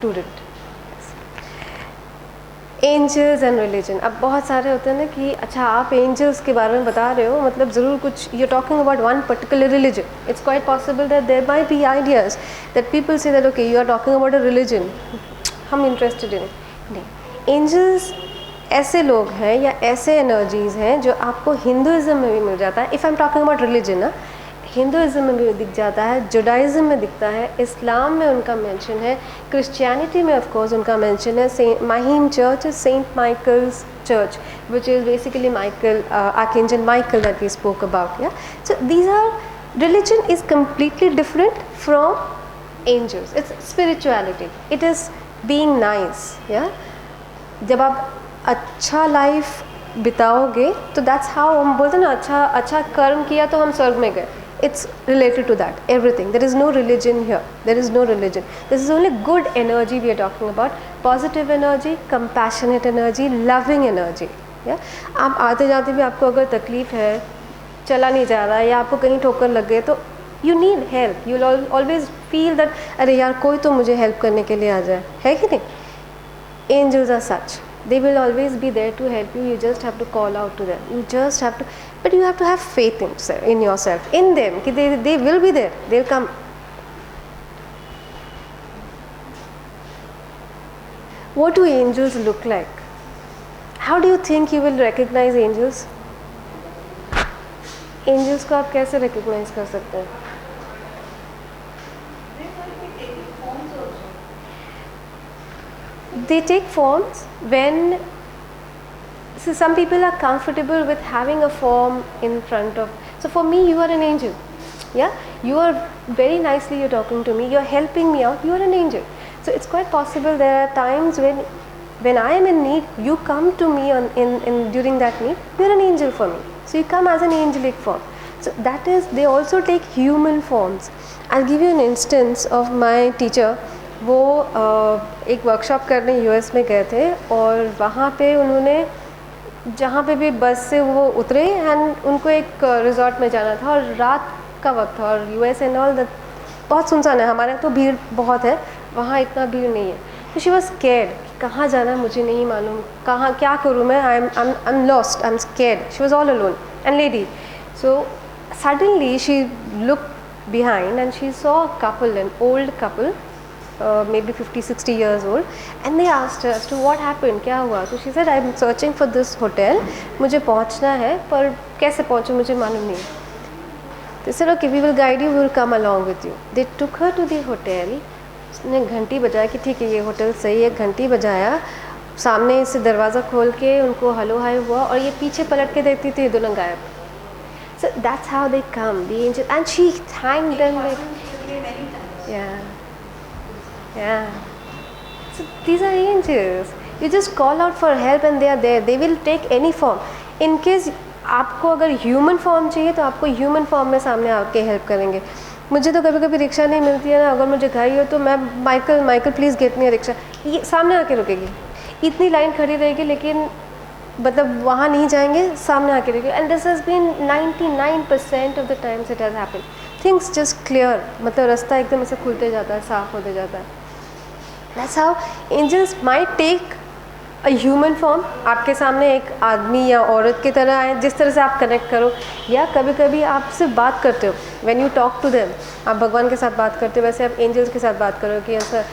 Student. Angels and religion, अब बहुत सारे होते हैं ना कि अच्छा आप एंजल्स के बारे में बता रहे हो, मतलब ज़रूर कुछ you talking about one particular religion. It's quite possible that there might be ideas that people say that okay you are talking about a religion, हम इंटरेस्टेड इन. नहीं, एंजल्स ऐसे लोग हैं या ऐसे एनर्जीज़ हैं जो आपको हिंदुज़म में भी मिल जाता है. If I am talking about religion ना, हिंदुज़म में भी दिख जाता है, जुडाइज़म में दिखता है, इस्लाम में उनका मेंशन है, क्रिश्चियनिटी में ऑफ कोर्स उनका मेंशन है. Saint Mahim church is saint Michael's church which is basically Michael, archangel Michael that we spoke about. Yeah so these are, religion is completely different from angels. It's spirituality. It is being nice. Yeah. जब आप अच्छा life बिताओगे तो that's how हम बोलते हैं ना, अच्छा कर्म किया तो हम स्वर्ग में गए. It's related to that, everything. There is no religion here. There is no religion. This is only good energy we are talking about. Positive energy, compassionate energy, loving energy. Yeah? आप आते जाते भी आपको अगर तकलीफ़ है, चला नहीं जा रहा है या आपको कहीं ठोकर लग गए तो you need help. You'll always feel that अरे यार कोई तो मुझे help करने के लिए आ जाए, है कि नहीं? Angels are such. They will always be there to help you. You just have to call out to them. You just have to, but you have to have faith in yourself, in them. कि they will be there. They'll come. What do angels look like? How do you think you will recognize angels? Angels को आप कैसे recognize कर सकते हैं? They take forms when, so some people are comfortable with having a form in front of. So for me, you are an angel. Yeah, you are very nicely. You're talking to me. You're helping me out. You are an angel. So it's quite possible there are times when I am in need, you come to me during that need. You're an angel for me. So you come as an angelic form. So that is, they also take human forms. I'll give you an instance of my teacher. वो एक workshop करने US में गए थे और वहाँ पे उन्होंने जहाँ पे भी बस से वो उतरे एंड उनको एक रिजॉर्ट में जाना था और रात का वक्त था और यूएस एंड ऑल बहुत सुनसान है. हमारे तो भीड़ बहुत है, वहाँ इतना भीड़ नहीं है. तो शी वॉज स्कैर्ड, कहाँ जाना है मुझे नहीं मालूम, कहाँ क्या करूँ मैं, I am lost, I am scared. She was all alone and lady. So suddenly she look behind and she saw a couple, an old couple, maybe 50-60 years old, and they asked her as to what happened, क्या हुआ. So she said, I'm searching for this hotel, मुझे पहुंचना है पर कैसे पहुंचूं मुझे मालूम नहीं. They said, okay, we will guide you, we will come along with you. They took her to the hotel. उसने घंटी बजाया कि ठीक है ये होटल सही है. घंटी बजाया, सामने से दरवाज़ा खोल के उनको हलो हाय हुआ और ये पीछे पलट के देखती थी, दोनों गायब. So that's how they come, the angel, and she thanked them like, yeah. So these are angels. You just call out for help and they are there. They will take any form. In case आपको अगर human form चाहिए तो आपको human form में सामने आके help करेंगे. मुझे तो कभी कभी रिक्शा नहीं मिलती है ना, अगर मुझे घर ही हो तो मैं Michael please get me rickshaw, ये सामने आके रुकेगी. इतनी लाइन खड़ी रहेगी लेकिन मतलब वहाँ नहीं जाएंगे, सामने आके रुकेगी. And this has been 99% of the times it has happened. Things just clear, मतलब रास्ता एकदम ऐसे खुलते जाता है, साफ होते जाता है. That's how angels might take a human form. आपके सामने एक आदमी या औरत की तरह आए, जिस तरह से आप कनेक्ट करो, या कभी कभी आप सिर्फ बात करते हो. When you talk to them, आप भगवान के साथ बात करते हो, वैसे आप एंजल्स के साथ बात करो कि ऐसा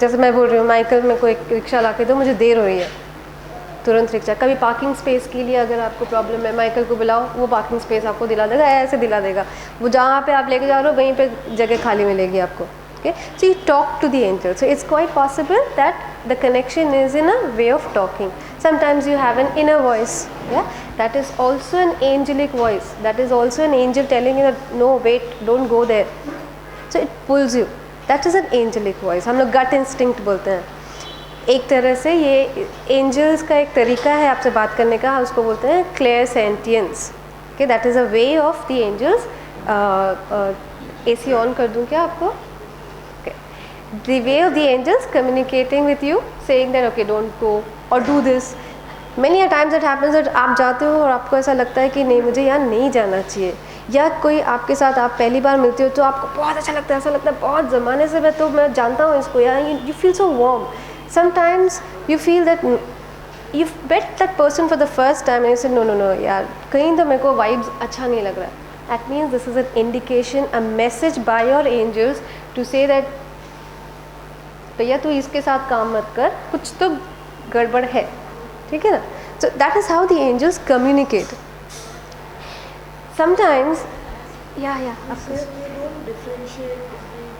जैसे मैं बोल रही हूँ, माइकल मेरे को एक रिक्शा ला के दो, मुझे देर हो रही है, तुरंत रिक्शा. कभी पार्किंग स्पेस के लिए अगर आपको प्रॉब्लम है, माइकल को बुलाओ, वो पार्किंग स्पेस आपको दिला देगा, ऐसे दिला देगा. वो जहाँ पे आप लेके जा रहे हो वहीं पे जगह खाली मिलेगी आपको. Okay, so you talk to the angel. So it's quite possible that the connection is in a way of talking. Sometimes you have an inner voice. Yeah, that is also an angelic voice. That is also an angel telling you that no, wait, don't go there. So it pulls you. That is an angelic voice. हम लोग gut instinct बोलते हैं. एक तरह से ये angels का एक तरीका है आपसे बात करने का, उसको बोलते हैं clairsentience. Okay, that is a way of the angels. AC on कर दूँ क्या आपको? The way of the angels communicating with you, saying that okay, don't go or do this. Many a times it happens that आप जाते हो और आपको ऐसा लगता है कि नहीं मुझे यहाँ नहीं जाना चाहिए, या कोई आपके साथ आप पहली बार मिलते हो तो आपको बहुत अच्छा लगता है, ऐसा लगता है बहुत ज़माने से मैं जानता हूँ इसको, या you feel so warm. Sometimes you feel that you met that person for the first time and say no no no यार, कहीं तो मेरे को वाइब्स अच्छा नहीं लग रहा है. That means this is an indication, a message by your angels to say that भैया तू इसके साथ काम मत कर, कुछ तो गड़बड़ है. ठीक है ना. So that is how the angels communicate. Sometimes या So they don't differentiate between,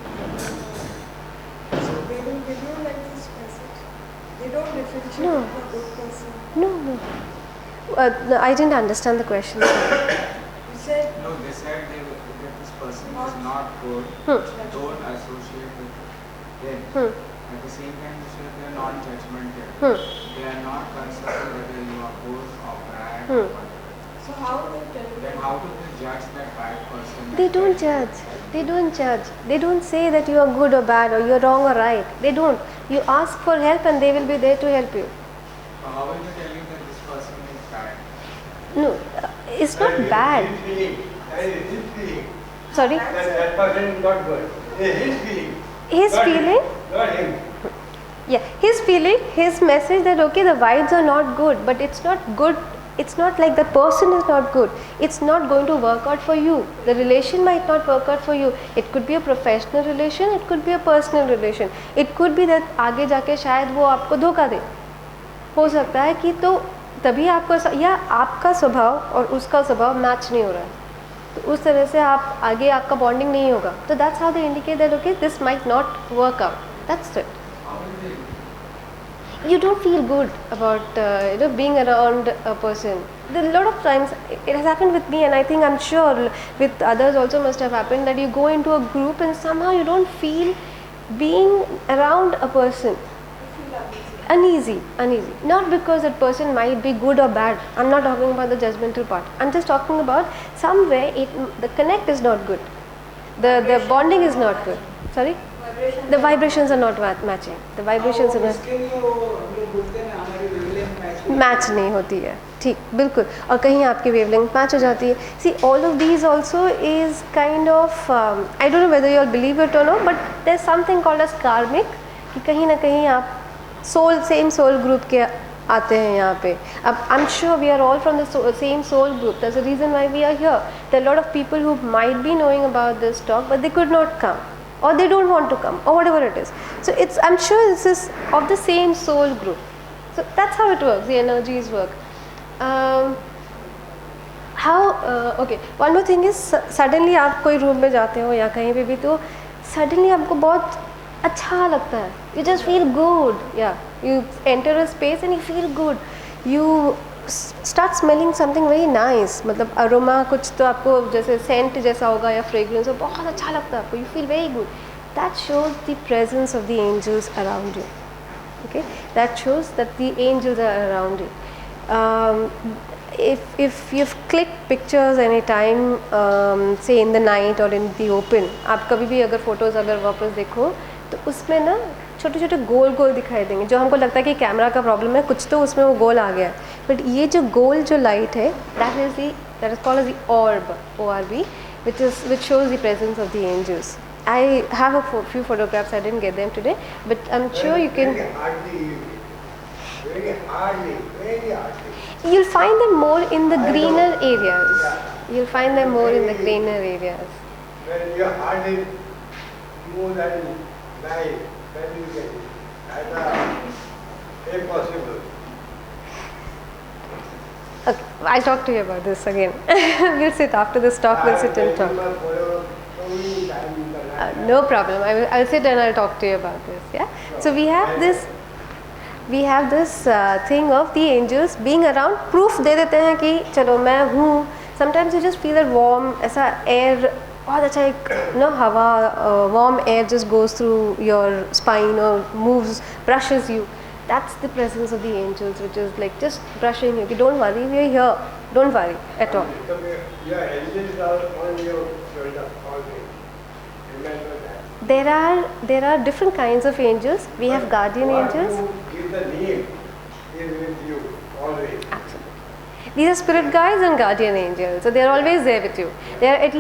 so they will give you like this message. They don't differentiate No. between a good person. no no. No, I didn't understand the question. You said No, they said that this person is not good. Don't associate with them. At the same time, you said they are non-judgmental. They are not concerned whether you are good or bad. Or whatever. so. How they tell you? Then how do they judge that bad person? They don't judge. They don't judge. They don't say that you are good or bad or you are wrong or right. They don't. You ask for help and they will be there to help you. So how will they tell you that this person is bad? No, it's not bad. His feeling. Sorry. That person is not good. His feeling. His Not feeling. him, Not him. Yeah, his feeling, his message that okay, the vibes are not good, but it's not good. It's not like the person is not good. It's not going to work out for you. The relation might not work out for you. It could be a professional relation. It could be a personal relation. It could be that आगे जाके शायद वो आपको धोखा दे. हो सकता है कि तो तभी आपको या आपका स्वभाव और उसका स्वभाव मैच नहीं हो रहा है, तो उस तरह से आप आगे आपका बॉन्डिंग नहीं होगा. तो that's how they indicate that okay this might not work out. That's it. You don't feel good about being around a person. A lot of times it has happened with me, and I think I'm sure with others also must have happened that you go into a group and somehow you don't feel being around a person. Uneasy. Not because that person might be good or bad. I'm not talking about the judgmental part. I'm just talking about somewhere the connect is not good. The bonding is not good. Sorry? The vibrations are not matching. The vibrations are not. इसके लिए वो हम लोग बोलते हैं ना हमारी wavelength match नहीं होती है. ठीक, बिल्कुल. और कहीं आपकी वेवलेंथ मैच हो जाती है. See all of these also is kind of I don't know whether you all believe it or no, but there is something called as karmic, कि कहीं ना कहीं आप सेम सोल ग्रुप के आते हैं यहाँ पे. अब I am sure we are all from the same soul group. That's the reason why we are here. There are lot of people who might be knowing about this talk but they could not come, or they don't want to come, or whatever it is. So it's, I'm sure this is of the same soul group. So that's how it works, the energies work. Okay, one more thing is suddenly आप कोई room में जाते हो या कहीं पे भी, तो suddenly आपको बहुत अच्छा लगता है. You just feel good. Yeah, you enter a space and you feel good. You start smelling something very nice. मतलब अरोमा कुछ तो आपको जैसे सेंट जैसा होगा या फ्रेग्रेंस, बहुत अच्छा लगता है आपको. You feel very good. That shows the presence of the angels around you. Okay, that shows that the angels are around you. if you've clicked pictures any time say in the night or in the open, आप कभी भी अगर photos अगर वापस देखो तो उसमें ना छोटे छोटे गोल गोल दिखाई देंगे, जो हमको लगता है कि कैमरा का प्रॉब्लम है, कुछ तो उसमें वो गोल आ गया है. बट ये जो गोल जो लाइट है that is called as the orb, ORB, which shows the presence of the angels. I have a few photographs. I didn't get them today, but I'm sure you can. Very hardly. You'll find them more in the greener areas. You'll find them more in the greener areas. When you hardly more than 9, then you get it. That's impossible. Okay, I'll talk to you about this again. We'll sit after this talk. We'll sit and talk. No problem. I'll sit and I'll talk to you about this. Yeah. So we have this. We have this thing of the angels being around. Proof दे देते हैं कि चलो मैं हूँ. Sometimes you just feel that warm, ऐसा air बहुत अच्छा एक हवा, warm air just goes through your spine or moves, brushes you. That's the presence of the angels, which is like just brushing you. Don't worry, we are here. Don't worry at all. Your angels are on your shoulder always. Remember that. There are different kinds of angels. We have guardian angels. Who give the name is with you always. Absolutely. These are spirit guides and guardian angels. So they are always there with you. There are at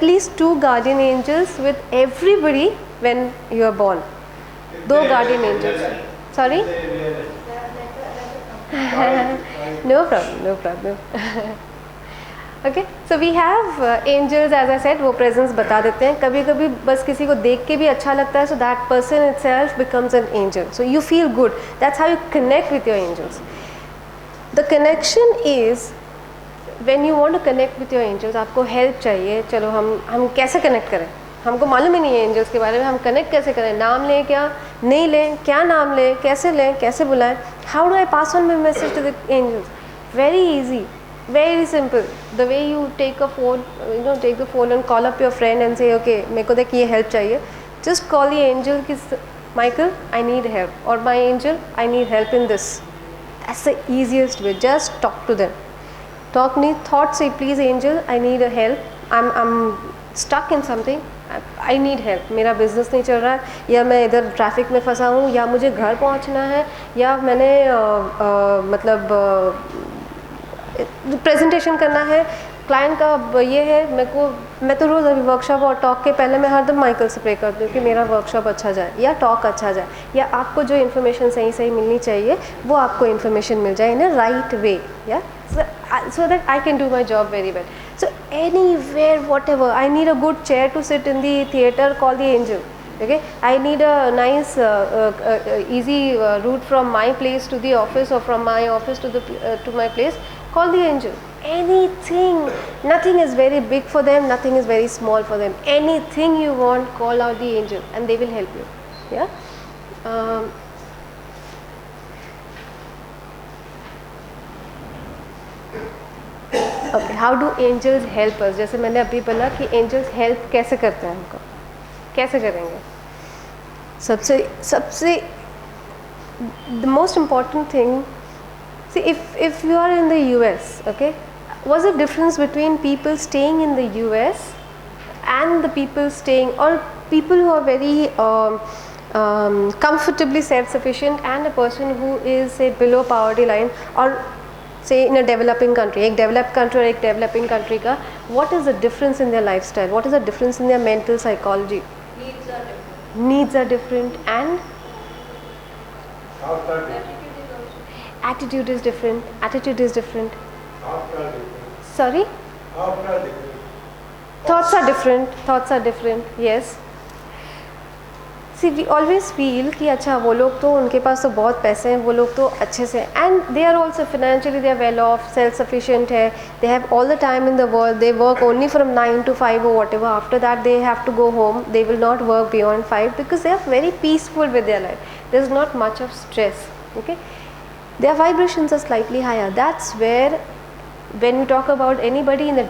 least 2 guardian angels with everybody when you are born. 2 guardian angels. Sorry? No problem, no problem. Okay, so we have angels, as I said, वो presence बता देते हैं. कभी कभी बस किसी को देख के भी अच्छा लगता है, so that person itself becomes an angel. So you feel good. That's how you connect with your angels. The connection is when you want to connect with your angels. आपको help चाहिए. चलो हम कैसे connect करें? हमको मालूम ही नहीं है angels के बारे में. हम connect कैसे करें? नाम लें क्या? नहीं लें? क्या नाम लें? कैसे बुलाएं? How do I pass on my message to the angels? Very easy. Very simple. The way you take a phone, take the phone and call up your friend and say, okay, मेरे को देख ये help चाहिए. Just call the angel कि Michael, I need help. Or my angel, I need help in this. That's the easiest way. Just talk to them. Thought say, please angel, I need a help. I'm stuck in something. I need help. मेरा business नहीं चल रहा है, या मैं इधर traffic में फंसा हूँ, या मुझे घर पहुँचना है, या मैंने प्रेजेंटेशन करना है, क्लाइंट का ये है, मैं तो रोज़ अभी वर्कशॉप और टॉक के पहले मैं हरदम माइकल से प्रे करती हूँ कि मेरा वर्कशॉप अच्छा जाए या टॉक अच्छा जाए, या आपको जो इन्फॉर्मेशन सही मिलनी चाहिए वो आपको इन्फॉर्मेशन मिल जाए इन अ राइट वे, या so that I can do my job very well. So anywhere, whatever, I need a good chair to sit in the theater, call the angel. Okay, I need a nice easy route from my place to the office, or from my office to my place, call the angel. Anything, nothing is very big for them, nothing is very small for them. Anything you want, call out the angel and they will help you. Yeah. Okay, how do angels help us? जैसे मैंने अभी बोला कि angels help कैसे करते हैं हमको, कैसे करेंगे? सबसे the most important thing, see, if you are in the US, okay, what's the difference between people staying in the US and the people staying, or people who are very comfortably self-sufficient, and a person who is, say, below poverty line, or say in a developing country, एक developed country और एक developing country का, what is the difference in their lifestyle? What is the difference in their mental psychology? Needs are different and attitude is different. Attitude is different. Sorry? Thoughts are different. Thoughts are different. Yes. See, we always feel कि अच्छा वो लोग तो उनके पास तो बहुत पैसे हैं, वो लोग तो अच्छे से, and they are also financially they are well off, self-sufficient है, they have all the time in the world, they work only from 9 to 5 or whatever, after that they have to go home, they will not work beyond 5 because they are very peaceful with their life, there is not much of stress, okay, their vibrations are slightly higher. That's where when we talk about anybody in the